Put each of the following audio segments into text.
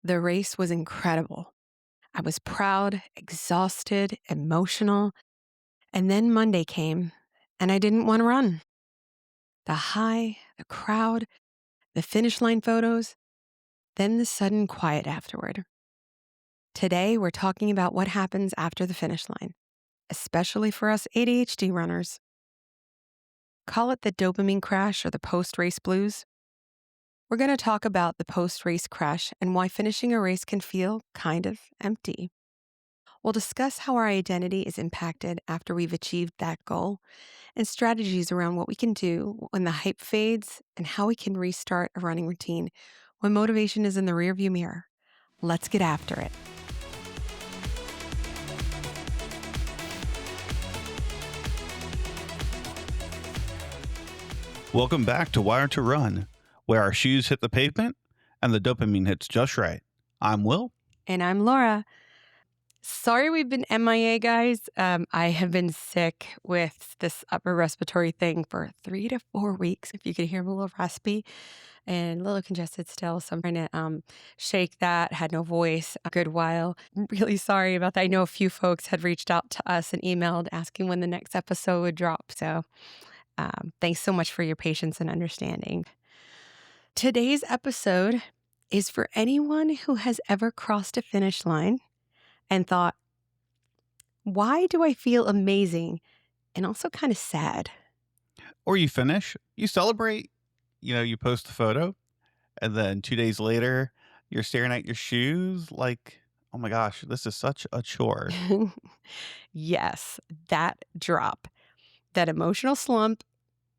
The race was incredible. I was proud, exhausted, emotional. And then Monday came, and I didn't want to run. The high, the crowd, the finish line photos, then the sudden quiet afterward. Today, we're talking about what happens after the finish line, especially for us ADHD runners. Call it the dopamine crash or the post-race blues. We're going to talk about the post-race crash and why finishing a race can feel kind of empty. We'll discuss how our identity is impacted after we've achieved that goal and strategies around what we can do when the hype fades and how we can restart a running routine when motivation is in the rearview mirror. Let's get after it. Welcome back to Wire to Run, where our shoes hit the pavement and the dopamine hits just right. I'm Will. And I'm Laura. Sorry we've been MIA, guys. I have been sick with this upper respiratory thing for 3 to 4 weeks. If you could hear me a little raspy and a little congested still. So I'm trying to shake that. Had no voice a good while. I'm really sorry about that. I know a few folks had reached out to us and emailed asking when the next episode would drop. So thanks so much for your patience and understanding. Today's episode is for anyone who has ever crossed a finish line and thought, why do I feel amazing and also kind of sad? Or you finish, you celebrate, you post the photo, and then 2 days later, you're staring at your shoes like, oh my gosh, this is such a chore. Yes, that drop, that emotional slump,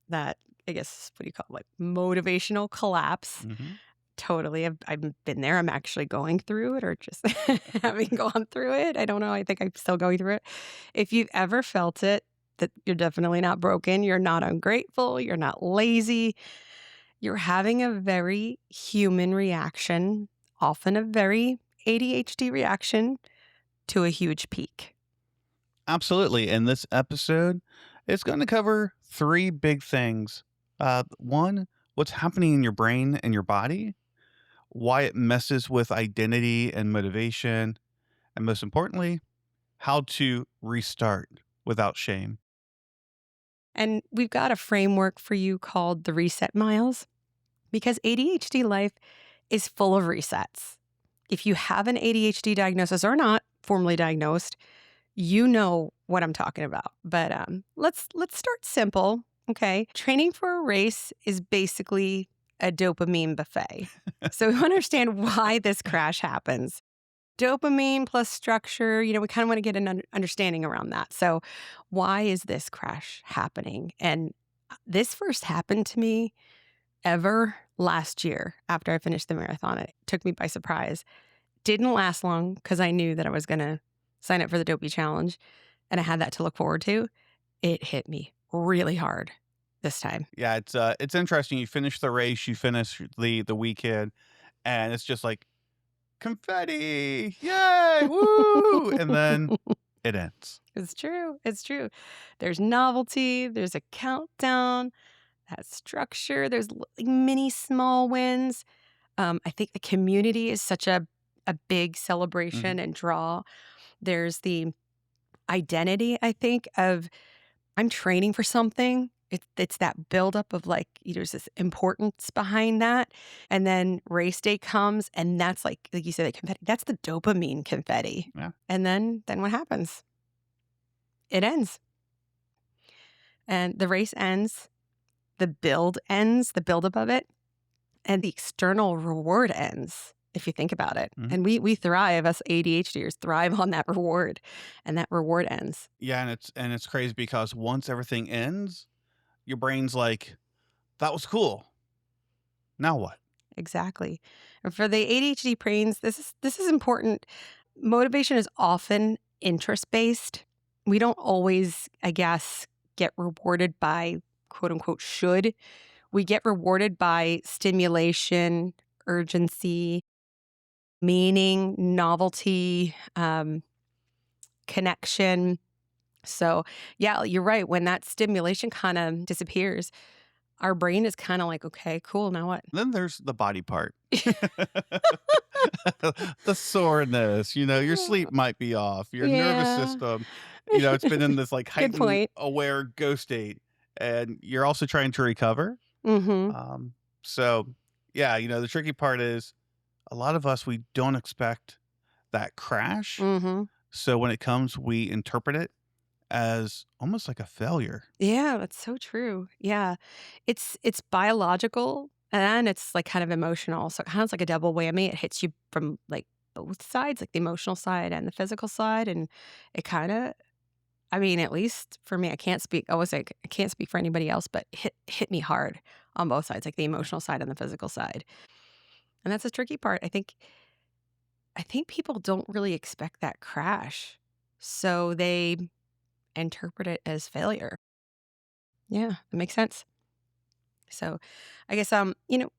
that, I guess, what do you call it, like motivational collapse. Mm-hmm. Totally. I've been there. I'm actually going through it or just having gone through it. I don't know. I think I'm still going through it. If you've ever felt it, that you're definitely not broken. You're not ungrateful. You're not lazy. You're having a very human reaction, often a very ADHD reaction to a huge peak. Absolutely. And this episode is going to cover 3 big things. One, what's happening in your brain and your body, why it messes with identity and motivation, and most importantly, how to restart without shame. And we've got a framework for you called the reset miles because ADHD life is full of resets. If you have an ADHD diagnosis or not, formally diagnosed, you know what I'm talking about. But let's start simple, okay? Training for a race is basically a dopamine buffet. So we understand why this crash happens. Dopamine plus structure, we kind of want to get an understanding around that. So why is this crash happening? And this first happened to me ever last year after I finished the marathon. It took me by surprise. Didn't last long because I knew that I was going to sign up for the Dopey Challenge and I had that to look forward to. It hit me really hard this time. Yeah, it's interesting. You finish the race, you finish the weekend, and it's just like confetti, yay, woo, and then it ends. It's true. It's true. There's novelty. There's a countdown. That structure. There's many small wins. I think the community is such a big celebration and draw. There's the identity, I think, of I'm training for something. It's that buildup of there's this importance behind that. And then race day comes and that's like you said, the confetti. That's the dopamine confetti. Yeah. And then what happens? It ends. And the race ends. The build ends, the buildup of it. And the external reward ends, if you think about it. Mm-hmm. And we thrive, us ADHDers thrive on that reward. And that reward ends. Yeah, and it's crazy because once everything ends, your brain's like, that was cool. Now what? Exactly. And for the ADHD brains, this is important. Motivation is often interest-based. We don't always, I guess, get rewarded by quote unquote should. We get rewarded by stimulation, urgency, meaning, novelty, connection. So yeah, you're right. When that stimulation kind of disappears, our brain is kind of like, okay, cool, now what? Then there's the body part. The soreness, your sleep might be off, your nervous Yeah. system, it's been in this like Good heightened point. aware go state, and you're also trying to recover. Mhm. Um, so yeah, the tricky part is a lot of us, we don't expect that crash. Mhm. So when it comes, we interpret it as almost like a failure. Yeah, that's so true. Yeah. It's biological and it's like kind of emotional. So it kind of like a double whammy. It hits you from like both sides, like the emotional side and the physical side. And it kind of, I mean, at least for me, I can't speak. I was like, I can't speak for anybody else, but hit me hard on both sides, like the emotional side and the physical side. And that's a tricky part. I think people don't really expect that crash. So they interpret it as failure. Yeah, that makes sense. So I guess,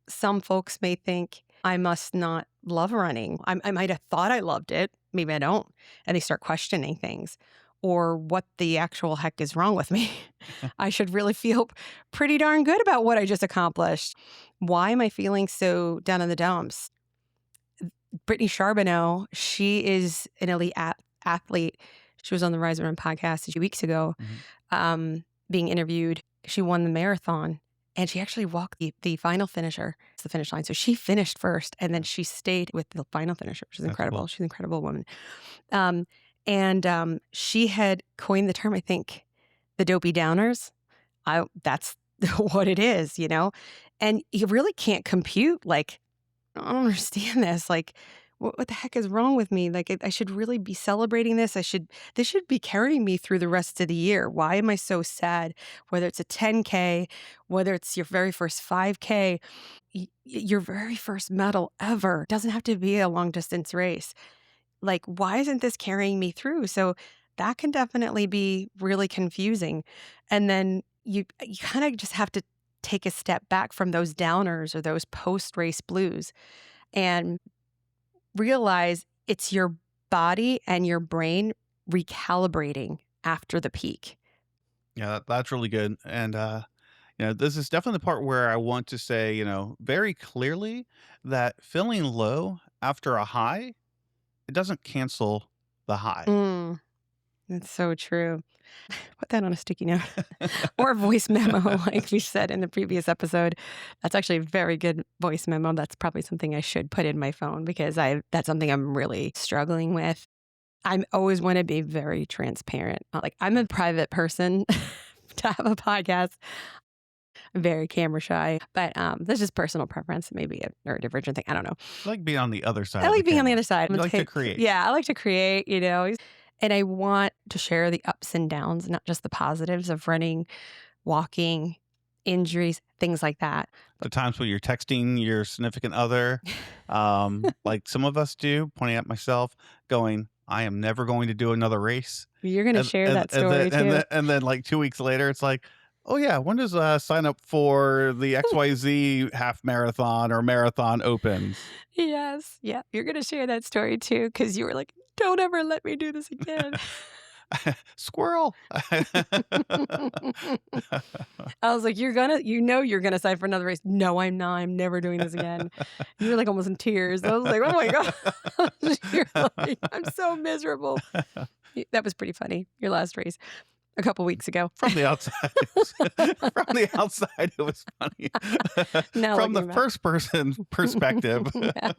some folks may think I must not love running. I might have thought I loved it. Maybe I don't. And they start questioning things or what the actual heck is wrong with me. I should really feel pretty darn good about what I just accomplished. Why am I feeling so down in the dumps? Brittany Charbonneau, she is an elite athlete. She was on the Rise and Run podcast a few weeks ago, Mhm. being interviewed. She won the marathon and she actually walked the final finisher to the finish line. So she finished first and then she stayed with the final finisher, which is That's incredible. cool. She's an incredible woman. And she had coined the term, I think, the dopey downers. That's what it is. And you really can't compute like, I don't understand this. Like, what the heck is wrong with me? Like, I should really be celebrating this. This should be carrying me through the rest of the year. Why am I so sad? Whether it's a 10K, whether it's your very first 5K, your very first medal ever. It doesn't have to be a long distance race. Like, why isn't this carrying me through? So that can definitely be really confusing. And then you kind of just have to take a step back from those downers or those post race blues and realize it's your body and your brain recalibrating after the peak. Yeah, that's really good. And this is definitely the part where I want to say, very clearly that feeling low after a high, it doesn't cancel the high. Mm, that's so true. Put that on a sticky note or a voice memo, like we said in the previous episode. That's actually a very good voice memo. That's probably something I should put in my phone because that's something I'm really struggling with. I always want to be very transparent. Like I'm a private person to have a podcast. I'm very camera shy, but that's just personal preference, maybe a neurodivergent thing. I don't know. I like being on the other side I of the like being on the camera. other side. You like to create. Yeah, I like to create. And I want to share the ups and downs, not just the positives of running, walking, injuries, things like that. The times when you're texting your significant other, like some of us do, pointing at myself, going, I am never going to do another race. You're going to And share and that and story then and too. then and then like 2 weeks later, it's like, "Oh, yeah, when does, sign up for the XYZ half marathon or marathon opens?" Yes. Yeah. You're going to share that story too because you were like, don't ever let me do this again. Squirrel. I was like, you're gonna sign for another race. No, I'm not. I'm never doing this again. You were like almost in tears. I was like, oh my God. You're like, I'm so miserable. That was pretty funny. Your last race a couple weeks ago. From the outside, from the outside, it was funny. Now From the looking back. first person perspective. Yeah.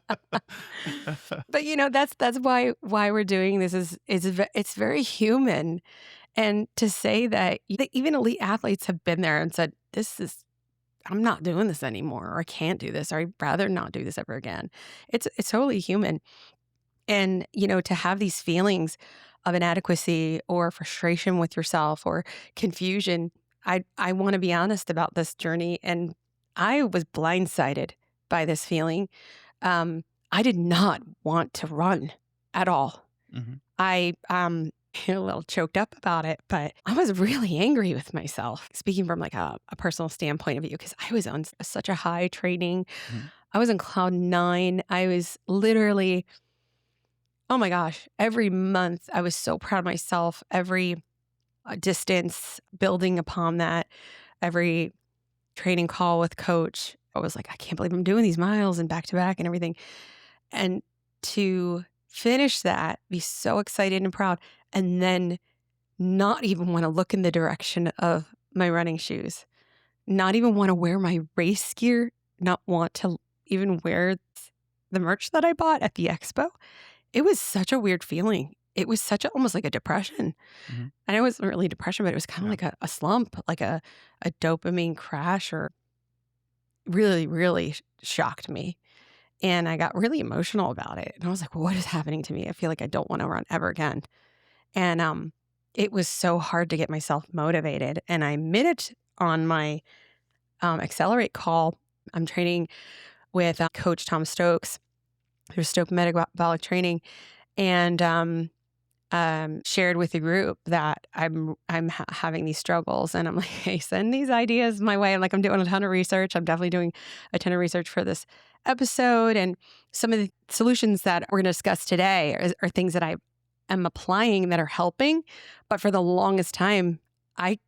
But that's why we're doing this it's very human. And to say that even elite athletes have been there and said, I'm not doing this anymore, or I can't do this, or I'd rather not do this ever again. It's totally human. And, to have these feelings of inadequacy or frustration with yourself or confusion, I want to be honest about this journey. And I was blindsided by this feeling. I did not want to run at all. Mhm. I a little choked up about it, but I was really angry with myself. Speaking from like a personal standpoint of view, because I was on such a high training. Mhm. I was in cloud nine. I was literally, oh my gosh, every month I was so proud of myself. Every distance, building upon that, every training call with coach, I was like, I can't believe I'm doing these miles and back to back and everything. And to finish that, be so excited and proud, and then not even want to look in the direction of my running shoes, not even want to wear my race gear, not want to even wear the merch that I bought at the expo. It was such a weird feeling. It was almost like a depression. Hmm. And it wasn't really depression, but it was kind of Yeah. like a slump, like a dopamine crash, or really, really shocked me. And I got really emotional about it. And I was like, what is happening to me? I feel like I don't want to run ever again. And it was so hard to get myself motivated. And I admitted on my Accelerate call, I'm training with Coach Tom Stokes through Stoke Metabolic Training, and shared with the group that I'm having these struggles, and I'm like, hey, send these ideas my way. I'm like, I'm doing a ton of research. I'm definitely doing a ton of research for this episode, and some of the solutions that we're going to discuss today are things that I am applying that are helping. But for the longest time, I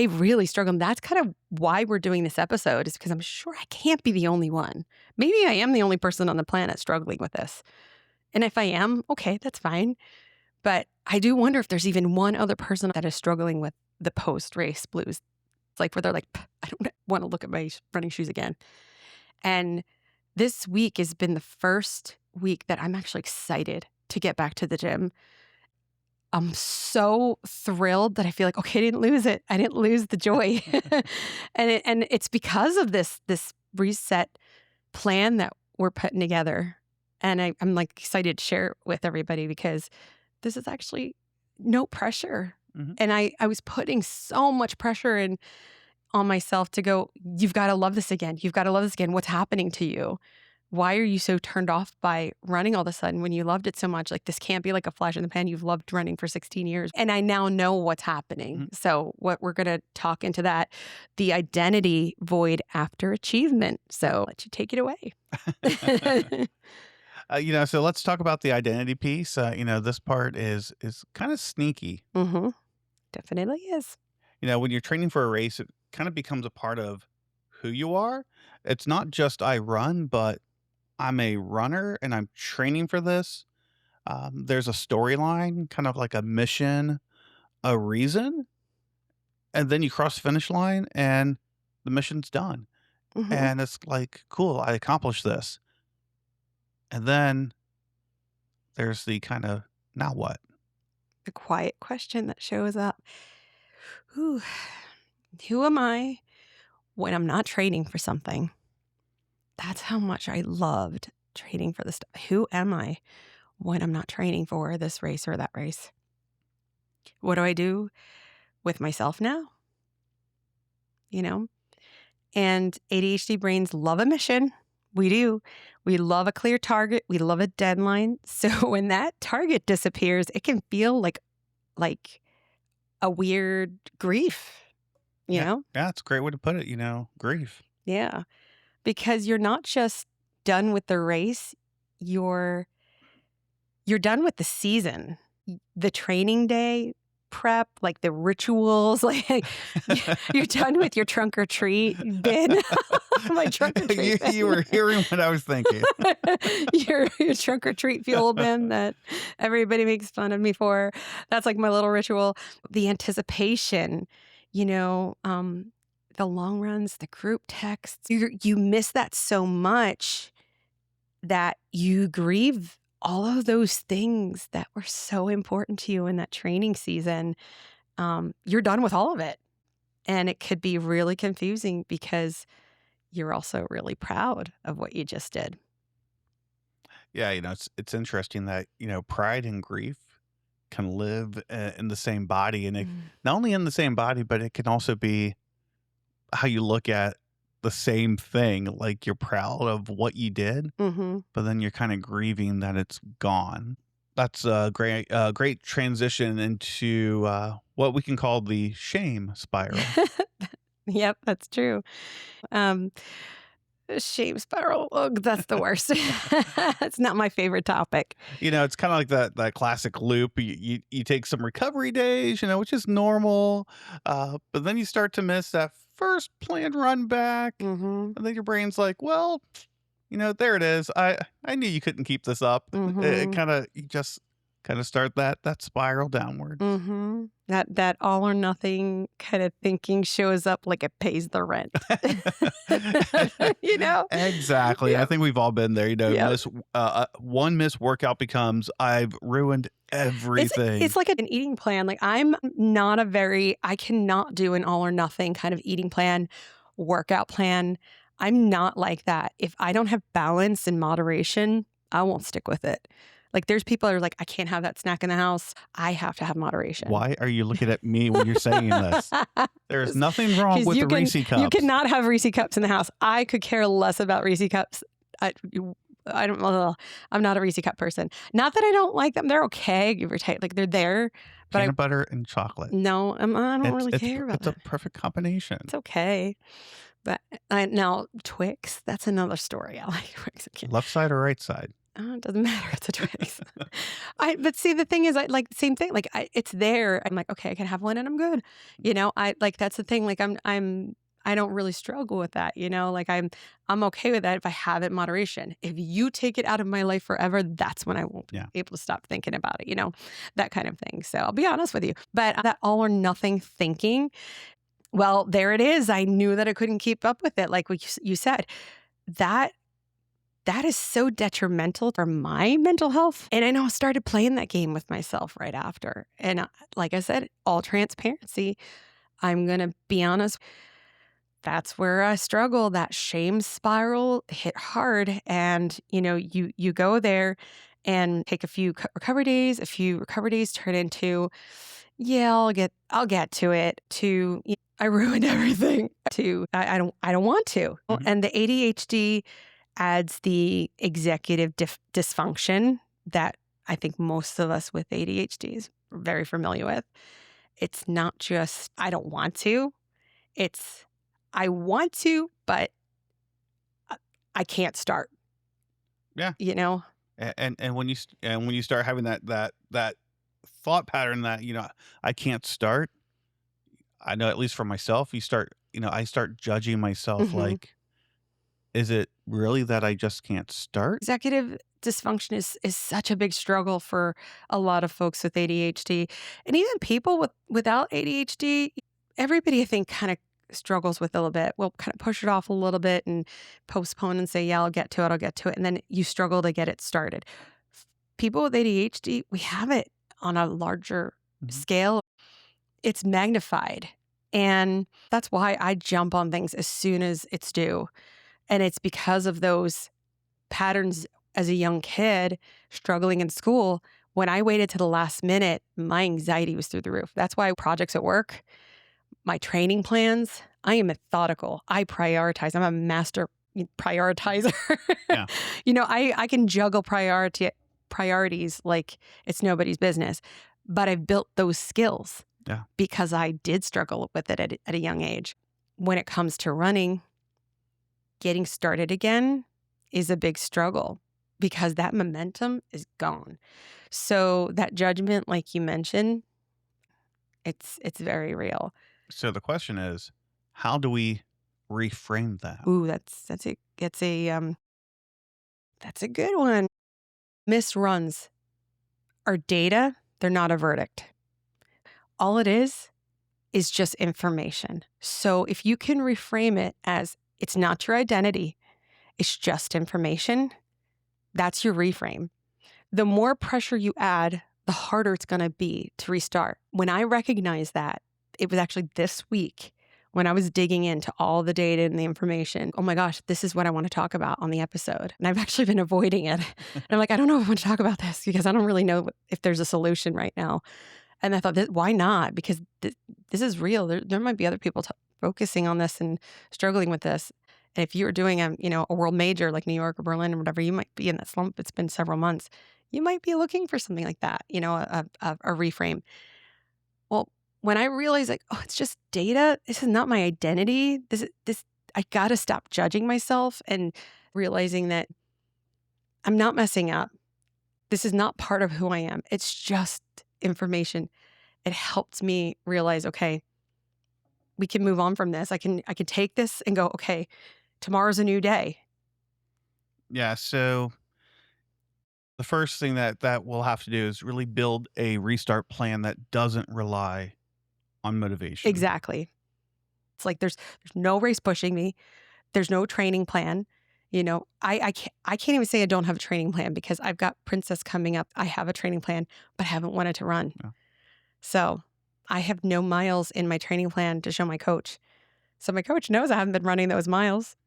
really struggled. And that's kind of why we're doing this episode, is because I'm sure I can't be the only one. Maybe I am the only person on the planet struggling with this. And if I am, okay, that's fine. But I do wonder if there's even one other person that is struggling with the post-race blues. It's like where they're like, I don't want to look at my running shoes again. And this week has been the first week that I'm actually excited to get back to the gym. I'm so thrilled that I feel like, okay, I didn't lose it. I didn't lose the joy. and it's because of this reset plan that we're putting together. And I'm like excited to share it with everybody, because this is actually no pressure. Hmm. And I was putting so much pressure on myself to go, you've got to love this again. You've got to love this again. What's happening to you? Why are you so turned off by running all of a sudden when you loved it so much? Like, this can't be like a flash in the pan. You've loved running for 16 years. And I now know what's happening. So what we're going to talk into that, the identity void after achievement. So I'll let you take it away. So let's talk about the identity piece. This part is kind of sneaky. Mm-hmm. Definitely is. When you're training for a race, it kind of becomes a part of who you are. It's not just I run, but I'm a runner and I'm training for this. There's a storyline, kind of like a mission, a reason, and then you cross the finish line and the mission's done. Mm-hmm. And it's like, cool, I accomplished this. And then there's the kind of, now what? The quiet question that shows up. Ooh, who am I when I'm not training for something? That's how much I loved training for this stuff. Who am I when I'm not training for this race or that race? What do I do with myself now? And ADHD brains love a mission. We do. We love a clear target. We love a deadline. So when that target disappears, it can feel like a weird grief, you know? Yeah, it's a great way to put it, grief. Yeah. Because you're not just done with the race, you're done with the season. The training day prep, like the rituals, like you're done with your trunk or treat bin. My trunk or treat bin. You were hearing what I was thinking. your trunk or treat fuel bin that everybody makes fun of me for. That's like my little ritual. The anticipation, the long runs, the group texts. You miss that so much that you grieve all of those things that were so important to you in that training season. You're done with all of it. And it could be really confusing because you're also really proud of what you just did. Yeah, it's interesting that, pride and grief can live in the same body. And it, not only in the same body, but it can also be how you look at the same thing. Like, you're proud of what you did, Mm-hmm. but then you're kind of grieving that it's gone. That's a great transition into what we can call the shame spiral. Yep, that's true. Shame spiral. Oh, that's the worst. It's not my favorite topic. It's kind of like that classic loop. You take some recovery days, which is normal, but then you start to miss that first planned run back, Mm-hmm. and then your brain's like, well, there it is. I knew you couldn't keep this up. It Mm-hmm. kind of you just kind of start that spiral downwards. Mm-hmm. That all or nothing kind of thinking shows up like it pays the rent. You know? Exactly. I Yep. think we've all been there. Yep. One missed workout becomes I've ruined It's everything. like an eating plan. Like I cannot do an all or nothing kind of eating plan, workout plan. I'm not like that. If I don't have balance and moderation, I won't stick with it. Like there's people that are like, I can't have that snack in the house. I have to have moderation. Why are you looking at me when you're saying this? There's nothing wrong Because with the Reese you cups. cannot have Reese cups in the house. I could care less about Reese cups. I don't know. I'm not a Reese cup person. Not that I don't like them. They're okay. Give or take. Like they're there, but Peanut butter and chocolate. I don't It's really it's care about it's a that. perfect combination. It's okay. But now Twix, that's another story. I like Twix. Left side or right side? It doesn't matter. It's a Twix. But see, the thing is, I like same thing. Like it's there. I'm like, okay, I can have one and I'm good. I like that's the thing. Like I don't really struggle with that. Like I'm okay with that if I have it in moderation. If you take it out of my life forever, that's when I won't Yeah. be able to stop thinking about it. That kind of thing. So I'll be honest with you. But that all or nothing thinking. Well, there it is. I knew that I couldn't keep up with it. Like what you said, that that is so detrimental for my mental health. And I know I started playing that game with myself right after. And like I said, all transparency, I'm going to be honest. That's where I struggle. That shame spiral hit hard. And, you go there and take a few recovery days, turn into, yeah, I'll get to it, to I ruined everything, to I don't want to. Mhm. And the ADHD adds the executive dysfunction that I think most of us with ADHDs are very familiar with. It's not just I don't want to, it's I want to, but I can't start, Yeah. you know? And when you start having that thought pattern that I can't start. I know at least for myself, I start judging myself hmm like, is it really that I just can't start? Executive dysfunction is such a big struggle for a lot of folks with ADHD, and even people without ADHD. Everybody, I think, kind of struggles with it a little bit. We'll kind of push it off a little bit and postpone and say, "Yeah, I'll get to it. I'll get to it," and then you struggle to get it started. People with ADHD, we have it on a larger Mhm. scale. It's magnified, and that's why I jump on things as soon as it's due, and it's because of those patterns as a young kid struggling in school. When I waited to the last minute, my anxiety was through the roof. That's why projects at work, my training plans, I am methodical. I prioritize. I'm a master prioritizer. Yeah. I can juggle priorities like it's nobody's business, but I've built those skills Yeah. because I did struggle with it at a young age. When it comes to running, getting started again is a big struggle because that momentum is gone. So that judgment, like you mentioned, it's very real. So the question is, how do we reframe that? Ooh, that's a good one. Missed runs are data. They're not a verdict. All it is just information. So if you can reframe it as it's not your identity, it's just information, that's your reframe. The more pressure you add, the harder it's going to be to restart. When I recognized that, it was actually this week when I was digging into all the data and the information. Oh my gosh, this is what I want to talk about on the episode. And I've actually been avoiding it. And I'm like, I don't know if I want to talk about this because I don't really know if there's a solution right now. And I thought, why not? Because this is real. There might be other people focusing on this and struggling with this. And if you were doing a world major like New York or Berlin or whatever, you might be in that slump. It's been several months. You might be looking for something like that, a reframe. Well, when I realized like, oh, it's just data. This is not my identity. I got to stop judging myself and realizing that I'm not messing up. This is not part of who I am. It's just information. It helped me realize, okay, we can move on from this. I can take this and go, okay, tomorrow's a new day. Yeah. So the first thing that we'll have to do is really build a restart plan that doesn't rely on motivation. Exactly. It's like there's no race pushing me. There's no training plan. I can't even say I don't have a training plan because I've got Princess coming up. I have a training plan, but I haven't wanted to run. Yeah. So I have no miles in my training plan to show my coach. So my coach knows I haven't been running those miles.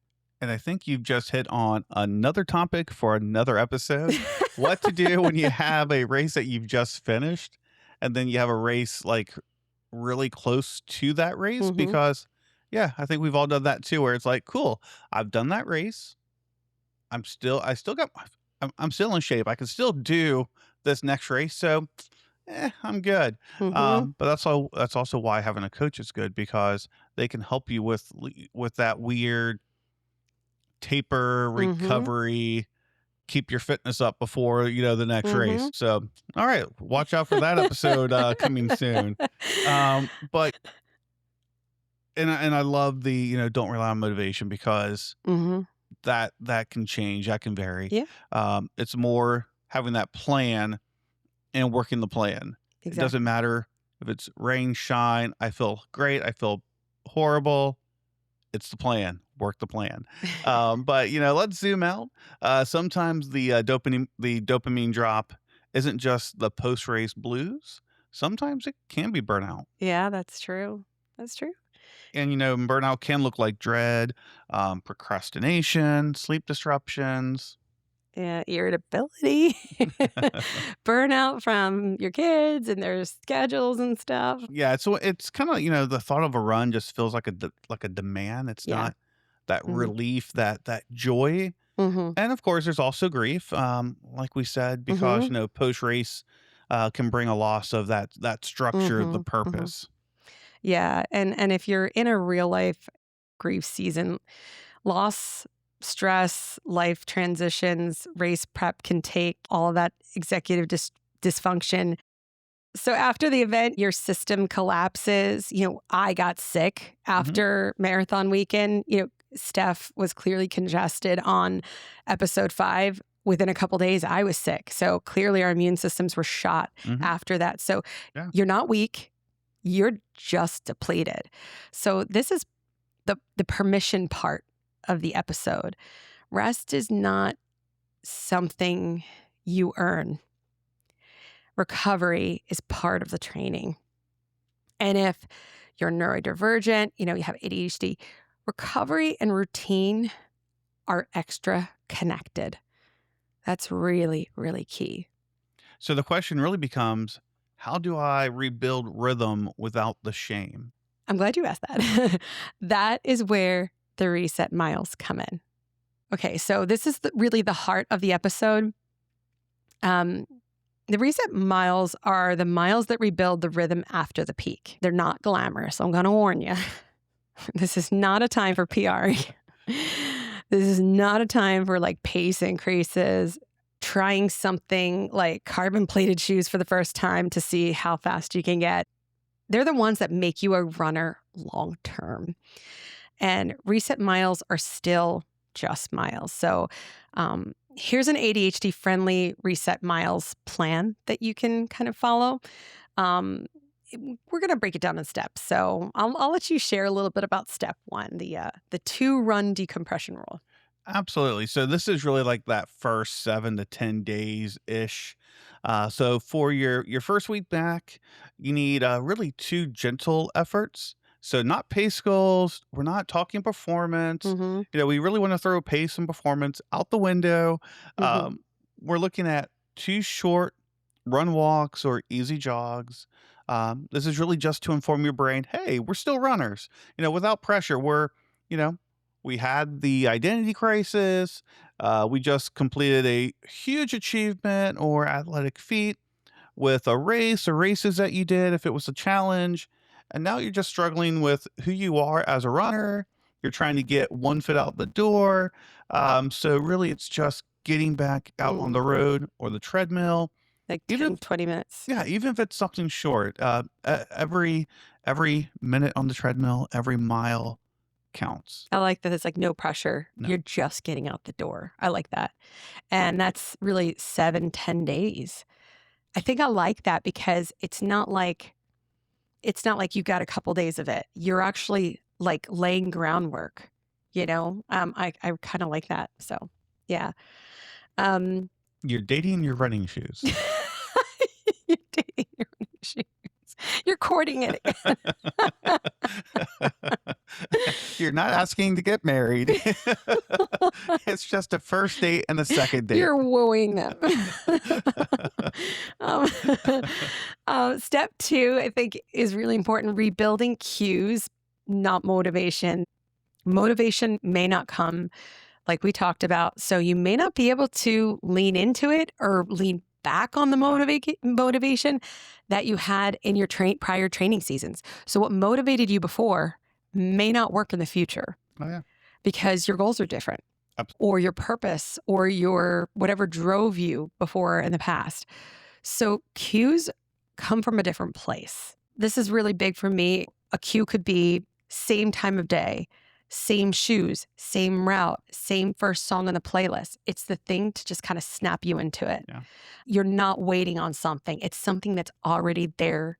And I think you've just hit on another topic for another episode. What to do when you have a race that you've just finished and then you have a race like really close to that race hmm because yeah, I think we've all done that too where it's like, cool, I've done that race. I still got I'm still in shape. I can still do this next race. So I'm good. hmm But that's also why having a coach is good because they can help you with that weird taper hmm recovery, keep your fitness up before, the next race. hmm So, all right, watch out for that episode coming soon. But and I love the, don't rely on motivation because hmm that can change, that can vary. Yeah, It's more having that plan and working the plan. It doesn't exactly. matter if it's rain, shine, I feel great, I feel horrible. It's the plan. Work the plan. But let's zoom out. Sometimes the dopamine drop isn't just the post race blues. Sometimes it can be burnout, Yeah, that's true. That's true. and burnout can look like dread, procrastination, sleep disruptions. Yeah, irritability, burnout from your kids and their schedules and stuff. Yeah, it's kind of the thought of a run just feels like like a demand. It's Yeah. not that Mhm. relief, that joy. Mhm. And of course, there's also grief, like we said, because Mhm. post race can bring a loss of that structure, the Mhm. Mhm. purpose. Yeah, and if you're in a real life grief season, loss, stress, life transitions, race prep can take all of that executive dysfunction. So after the event, your system collapses. I got sick Hmm. after marathon weekend. Steph was clearly congested on episode 5. Within a couple days, I was sick. So clearly our immune systems were shot Hmm. after that. So Yeah. you're not weak, you're just depleted. So this is the permission part of the episode. Rest is not something you earn. Recovery is part of the training. And if you're neurodivergent, you have ADHD, recovery and routine are extra connected. That's really, really key. So the question really becomes, how do I rebuild rhythm without the shame? I'm glad you asked that. That is where the reset miles come in. Okay, so this is really the heart of the episode. Um, the reset miles are the miles that rebuild the rhythm after the peak. They're not glamorous. I'm going to warn you. This is not a time for PR. This is not a time for like pace increases, trying something like carbon plated shoes for the first time to see how fast you can get. They're the ones that make you a runner long term. And reset miles are still just miles. So here's an ADHD friendly reset miles plan that you can kind of follow. Um, we're going to break it down in steps. So I'll let you share a little bit about step 1, the 2-run decompression rule. Absolutely. So this is really like that first 7 to 10 days ish. So for your first week back, you need really two gentle efforts. So not pace goals. We're not talking performance. Mm-hmm. We really want to throw pace and performance out the window. Mm-hmm. We're looking at two short run walks or easy jogs. This is really just to inform your brain, hey, we're still runners. Without pressure. You know, we had the identity crisis. We just completed a huge achievement or athletic feat with a race or races that you did if it was a challenge. And now you're just struggling with who you are as a runner. You're trying to get one foot out the door. So really, it's just getting back out on the Mm. road or the treadmill. Like Even 10, 20 minutes. yeah, even if it's something short, every minute on the treadmill, every mile counts. I like that it's like no pressure. No. You're just getting out the door. I like that. And that's really 7, 10 days. I think I like that because it's not like you got a couple days of it. You're actually like laying groundwork, you know? I kind of like that. So yeah. Um You're dating your running shoes. You're dating your running shoes. You're courting it. You're not asking to get married. It's just a first date and a second date. You're wooing them. um, Step two, I think, is really important. Rebuilding cues, not motivation. Motivation may not come like we talked about. So you may not be able to lean into it or lean back on the motivation that you had in your prior training seasons. So what motivated you before may not work in the future Oh, yeah. because your goals are different Abs- or your purpose or your whatever drove you before in the past. So cues come from a different place. This is really big for me. A cue could be same time of day, same shoes, same route, same first song on the playlist. It's the thing to just kind of snap you into it. Yeah. You're not waiting on something. It's something that's already there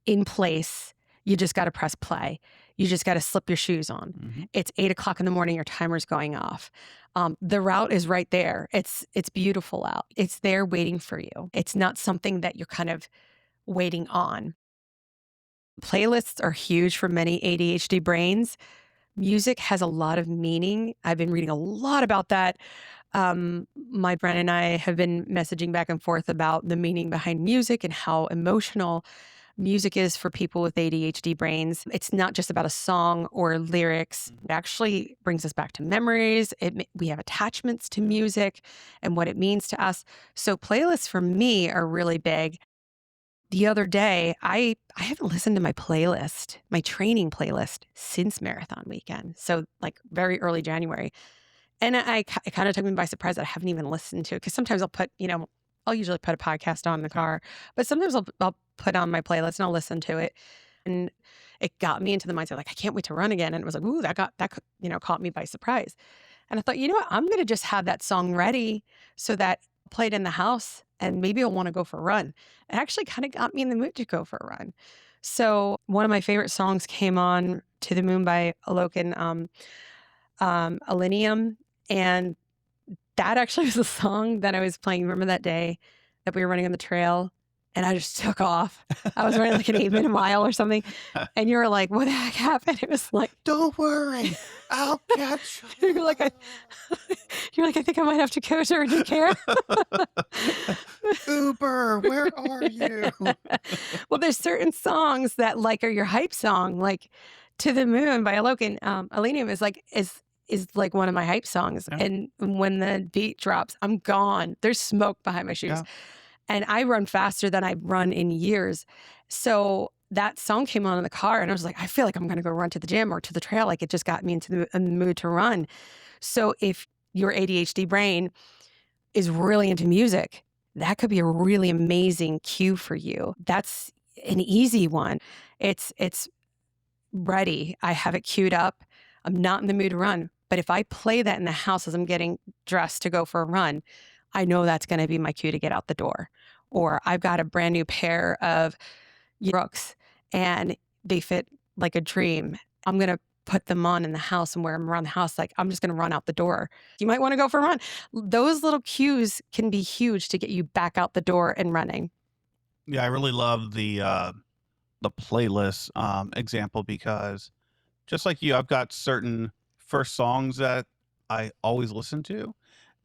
in place. You just got to press play. You just got to slip your shoes on. Mhm. It's 8 o'clock in the morning. Your timer's going off. The route is right there. It's beautiful out. It's there waiting for you. It's not something that you're kind of waiting on. Playlists are huge for many ADHD brains. Music has a lot of meaning. I've been reading a lot about that. My friend and I have been messaging back and forth about the meaning behind music and how emotional music is for people with ADHD brains. It's not just about a song or lyrics. It actually brings us back to memories. We have attachments to music and what it means to us. So playlists for me are really big. The other day, I haven't listened to my playlist, my training playlist since marathon weekend. So like very early January. And it kind of took me by surprise that I haven't even listened to it. Because sometimes I'll usually put a podcast on in the car, but sometimes I'll put on my playlist and I'll listen to it. And it got me into the mindset, like, I can't wait to run again. And it was like, ooh, caught me by surprise. And I thought, you know what? I'm going to just have that song ready so that I'll play it in the house and maybe I'll want to go for a run. It actually kind of got me in the mood to go for a run. So one of my favorite songs came on, To the Moon by Alokan, Alinium. And that actually was the song that I was playing. Remember that day that we were running on the trail and I just took off? I was running like an 8-minute mile or something. And you were like, what the heck happened? It was like, Don't worry, I'll catch you're like, I think I might have to go to urgent care. Uber, where are you? Well, there's certain songs that like are your hype song, like To the Moon by Alokan. Alenium is like one of my hype songs. Yeah. And when the beat drops, I'm gone. There's smoke behind my shoes. Yeah. And I run faster than I've run in years. So that song came on in the car and I was like, I feel like I'm going to go run to the gym or to the trail. Like it just got me into the mood to run. So if your ADHD brain is really into music, that could be a really amazing cue for you. That's an easy one. It's ready. I have it queued up. I'm not in the mood to run. But if I play that in the house as I'm getting dressed to go for a run, I know that's going to be my cue to get out the door. Or I've got a brand new pair of Brooks and they fit like a dream. I'm going to put them on in the house and wear them around the house. Like I'm just going to run out the door. You might want to go for a run. Those little cues can be huge to get you back out the door and running. Yeah, I really love the playlist example because just like you, I've got certain first songs that I always listen to,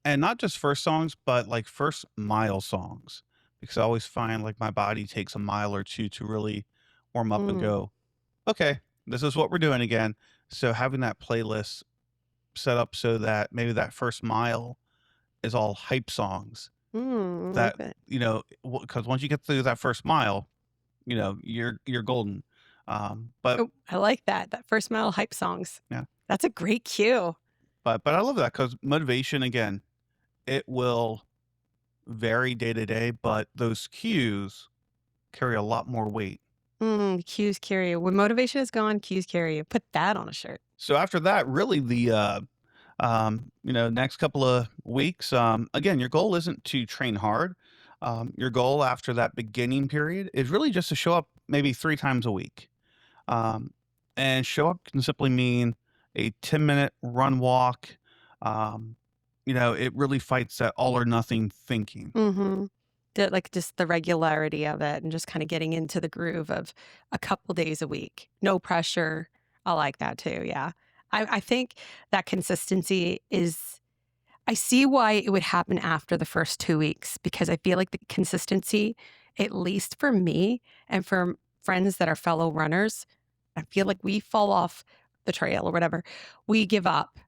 and not just first songs, but like first mile songs, because I always find like my body takes a mile or two to really warm up and Mm, go, okay, this is what we're doing again. So having that playlist set up so that maybe that first mile is all hype songs I like that, that. because once you get through that first mile, you're golden. But Oh, I like that. That first mile hype songs. yeah, That's a great cue. but I love that because motivation again, it will vary day to day, but those cues carry a lot more weight. Cues carry you. When motivation is gone, cues carry you. Put that on a shirt. So after that, really next couple of weeks, again, your goal isn't to train hard. Your goal after that beginning period is really just to show up maybe 3 times a week. Um, and show up can simply mean a 10-minute run walk. Um, it really fights that all or nothing thinking. Mhm. Like, just the regularity of it and just kinda getting into the groove of a couple days a week. No pressure. I like that too, yeah. I think that consistency is I see why it would happen after the first 2 weeks because I feel like the consistency, at least for me and for friends that are fellow runners, I feel like we fall off the trail or whatever. We give up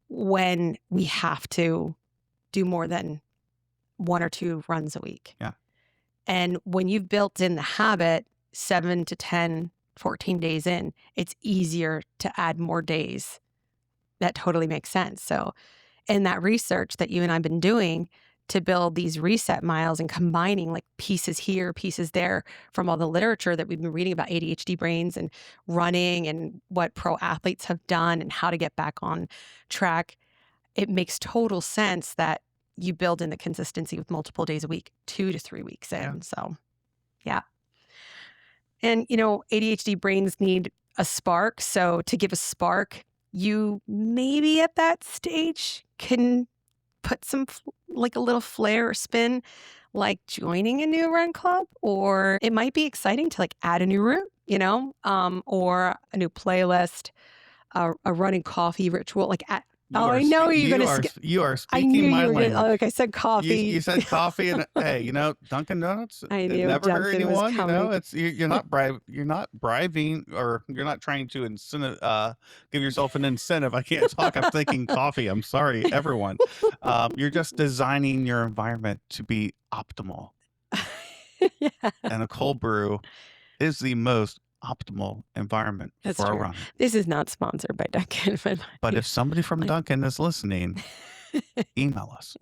when we have to do more than 1 or 2 runs a week. Yeah, And when you've built in the habit 7 to 10, 14 days in, it's easier to add more days. That totally makes sense. So, in that research that you and I've been doing to build these reset miles and combining like pieces here, pieces there from all the literature that we've been reading about ADHD brains and running and what pro athletes have done and how to get back on track, it makes total sense that you build in the consistency with multiple days a week, 2 to 3 weeks yeah, in. So, yeah. And, ADHD brains need a spark. So, to give a spark, you maybe at that stage can put like a little flair or spin, like joining a new run club, or it might be exciting to like add a new route, or a new playlist, a running coffee ritual. Oh, I know you're going to. you are I speaking knew my you were gonna language. like I said You coffee. said coffee, and hey, Dunkin' Donuts. I It knew never hurt Duncan was anyone. coming. You're not bribing, or you're not trying to incentive. Give yourself an incentive. I can't talk. I'm thinking coffee. I'm sorry, everyone. You're just designing your environment to be optimal, Yeah, and a cold brew is the most optimal environment that's for a true. runner. This is not sponsored by Duncan, but But if somebody from my Dunkin' is listening, email us.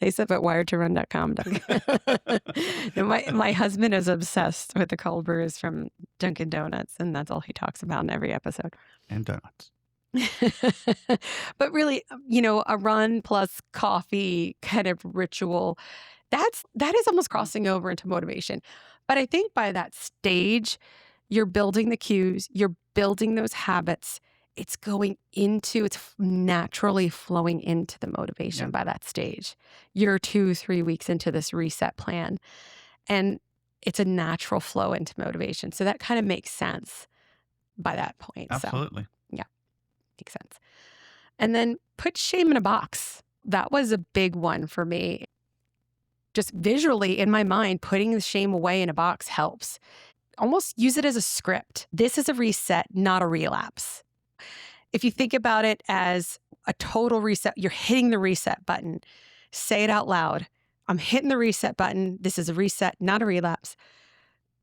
Lisa at wiredtorun.com. Duncan. No, my husband is obsessed with the cold brews from Dunkin' Donuts, and that's all he talks about in every episode. And donuts. But really, a run plus coffee kind of ritual, that is almost crossing over into motivation. But I think by that stage, you're building the cues, you're building those habits. It's naturally flowing into the motivation Yeah, by that stage. You're 2, 3 weeks into this reset plan, and it's a natural flow into motivation. So that kind of makes sense by that point. So, absolutely. yeah, makes sense. And then put shame in a box. That was a big one for me. Just visually in my mind, putting the shame away in a box helps. Almost use it as a script. This is a reset, not a relapse. If you think about it as a total reset, you're hitting the reset button. Say it out loud. I'm hitting the reset button. This is a reset, not a relapse.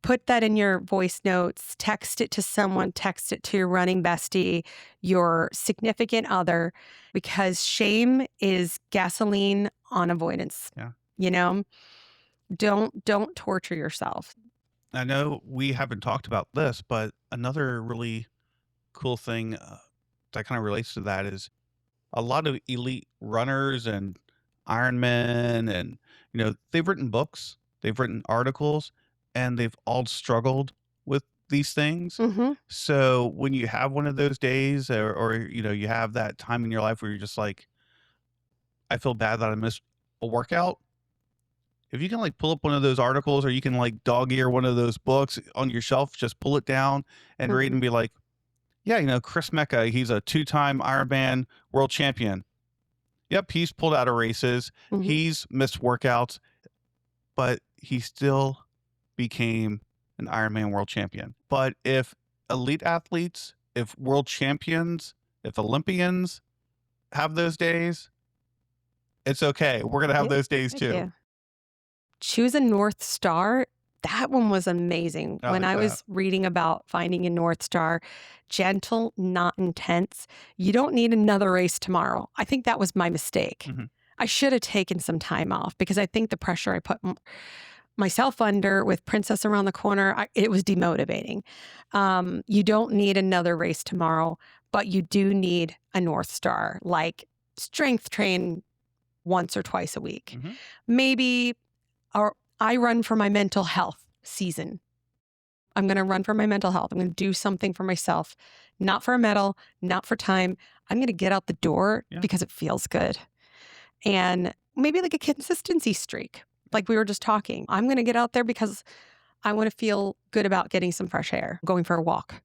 Put that in your voice notes, text it to someone, text it to your running bestie, your significant other, because shame is gasoline on avoidance. Yeah. You know, don't torture yourself. I know we haven't talked about this, but another really cool thing that kind of relates to that is a lot of elite runners and Ironmen, and they've written books, they've written articles, and they've all struggled with these things. Hmm. So when you have one of those days, or you have that time in your life where you're just like, I feel bad that I missed a workout. If you can like pull up one of those articles, or you can like dog ear one of those books on your shelf, just pull it down and read Hmm. and be like, yeah, Chris Mecca, he's a 2-time Ironman world champion. Yep, he's pulled out of races. Hmm. He's missed workouts, but he still became an Ironman world champion. But if elite athletes, if world champions, if Olympians have those days, it's okay. We're going to have Yeah, those days heck too. yeah. Choose a North Star. That one was amazing. I When like I that. was reading about finding a North Star, gentle, not intense. You don't need another race tomorrow. I think that was my mistake. Mhm. I should have taken some time off because I think the pressure I put myself under with Princess around the corner, it was demotivating. You don't need another race tomorrow, but you do need a North Star, like strength train once or twice a week. Mhm. Maybe, or I run for my mental health season. I'm going to run for my mental health. I'm going to do something for myself, not for a medal, not for time. I'm going to get out the door Yeah. because it feels good. And maybe like a consistency streak, like we were just talking. I'm going to get out there because I want to feel good about getting some fresh air, going for a walk,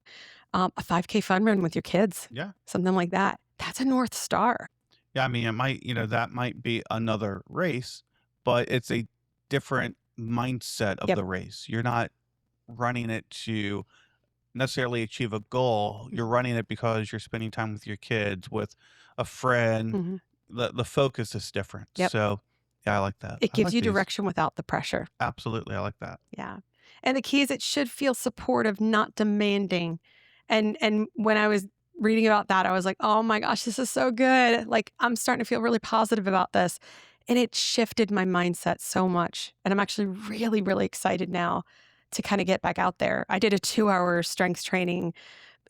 a 5K fun run with your kids, Yeah. something like that. That's a North Star. Yeah, I mean, it might, that might be another race, but it's a different mindset of Yep. the race. You're not running it to necessarily achieve a goal. You're running it because you're spending time with your kids, with a friend. Mhm. The focus is different. Yep. So, yeah, I like that. It I gives like you these. direction without the pressure. Absolutely, I like that. Yeah. And the key is it should feel supportive, not demanding. And when I was reading about that, I was like, "Oh my gosh, this is so good." Like I'm starting to feel really positive about this. And it shifted my mindset so much. And I'm actually really, really excited now to kind of get back out there. I did a 2-hour strength training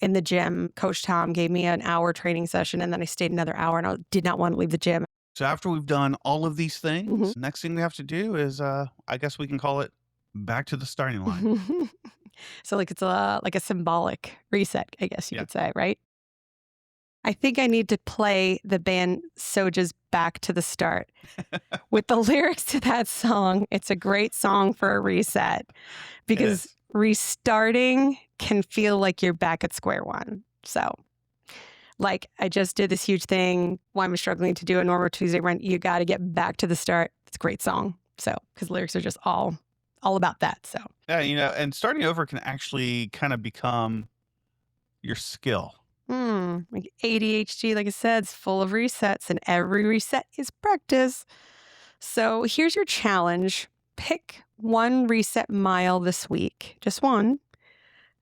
in the gym. Coach Tom gave me an hour training session and then I stayed another hour and I did not want to leave the gym. So after we've done all of these Mhm. things, next thing we have to do is, I guess we can call it back to the starting line. So like it's like a symbolic reset, I guess you Yeah. could say, right? I think I need to play the band Soja's Back to the Start with the lyrics to that song. It's a great song for a reset It because is. restarting can feel like you're back at square one. So, like, I just did this huge thing. Why I'm struggling to do a normal Tuesday run. You got to get back to the start. It's a great song. So, because lyrics are just all about that. So, Yeah, and starting over can actually kind of become your skill. like ADHD, like I said, is full of resets, and every reset is practice. So here's your challenge: pick one reset mile this week, just one,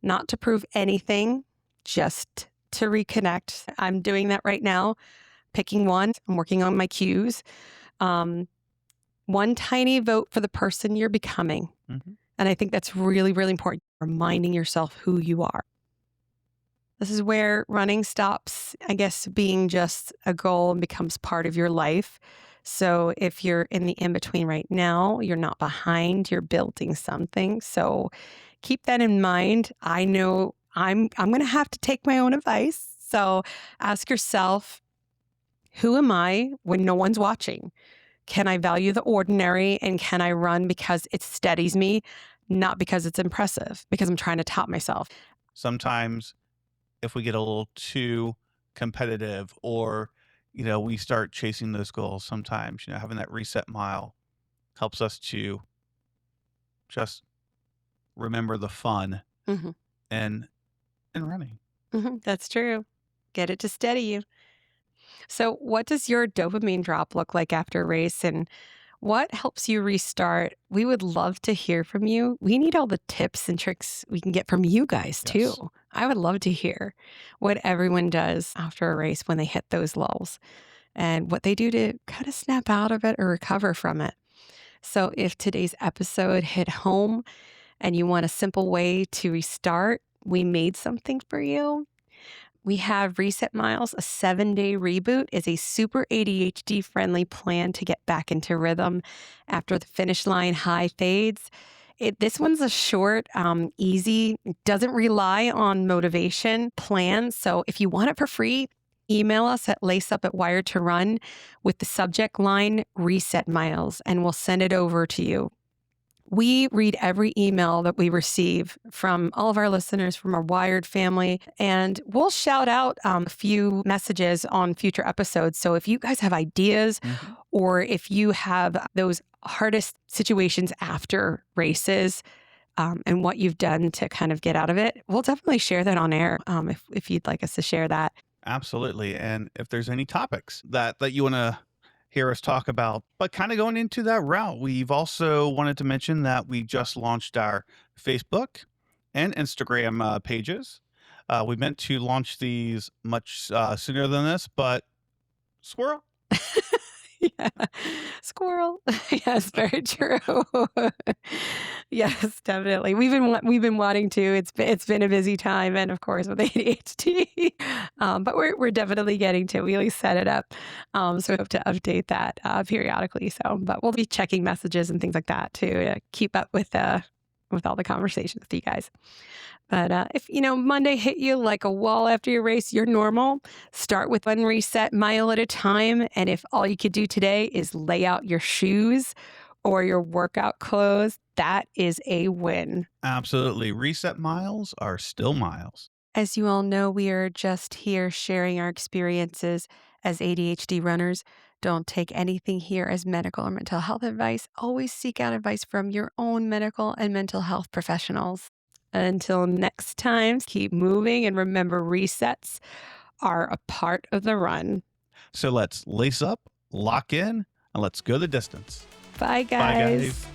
not to prove anything, just to reconnect. I'm doing that right now, picking one. I'm working on my cues. Um, one tiny vote for the person you're becoming. Mhm. And I think that's really, really important. Reminding yourself who you are. This is where running stops, I guess, being just a goal and becomes part of your life. So if you're in the in between right now, you're not behind, you're building something. So keep that in mind. I know I'm going to have to take my own advice. So ask yourself, who am I when no one's watching? Can I value the ordinary and can I run because it steadies me, not because it's impressive, because I'm trying to top myself? Sometimes if we get a little too competitive or, we start chasing those goals, sometimes, having that reset mile helps us to just remember the fun Hmm. and running. That's true. Get it to steady you. So, what does your dopamine drop look like after a race and what helps you restart? We would love to hear from you. We need all the tips and tricks we can get from you guys, too. Yes. I would love to hear what everyone does after a race when they hit those lulls and what they do to kind of snap out of it or recover from it. So, if today's episode hit home and you want a simple way to restart, we made something for you. We have Reset Miles, a 7-day reboot is a super ADHD friendly plan to get back into rhythm after the finish line high fades. This one's a short, easy, doesn't rely on motivation plan. So if you want it for free, email us at laceup@wired to run with the subject line Reset Miles, and we'll send it over to you. We read every email that we receive from all of our listeners, from our Wired family, and we'll shout out a few messages on future episodes. So if you guys have ideas Mhm. or if you have those hardest situations after races and what you've done to kind of get out of it, we'll definitely share that on air if you'd like us to share that. Absolutely. And if there's any topics that you want to hear us talk about, but kind of going into that route, we've also wanted to mention that we just launched our Facebook and Instagram pages. We meant to launch these much sooner than this, but squirrel. Yeah. Squirrel. Yes, very true. Yes, definitely. We've been wanting to. It's been a busy time, and of course with ADHD, but we're definitely getting to. We at least set it up, so we hope to update that periodically. So, but we'll be checking messages and things like that to keep up with all the conversations with you guys. But if Monday hit you like a wall after your race, you're normal. Start with one reset mile at a time. And if all you could do today is lay out your shoes or your workout clothes, that is a win. Absolutely. Reset miles are still miles. As you all know, we are just here sharing our experiences as ADHD runners. Don't take anything here as medical or mental health advice. Always seek out advice from your own medical and mental health professionals. Until next time, keep moving and remember resets are a part of the run. So let's lace up, lock in, and let's go the distance. Bye, Bye, guys. guys.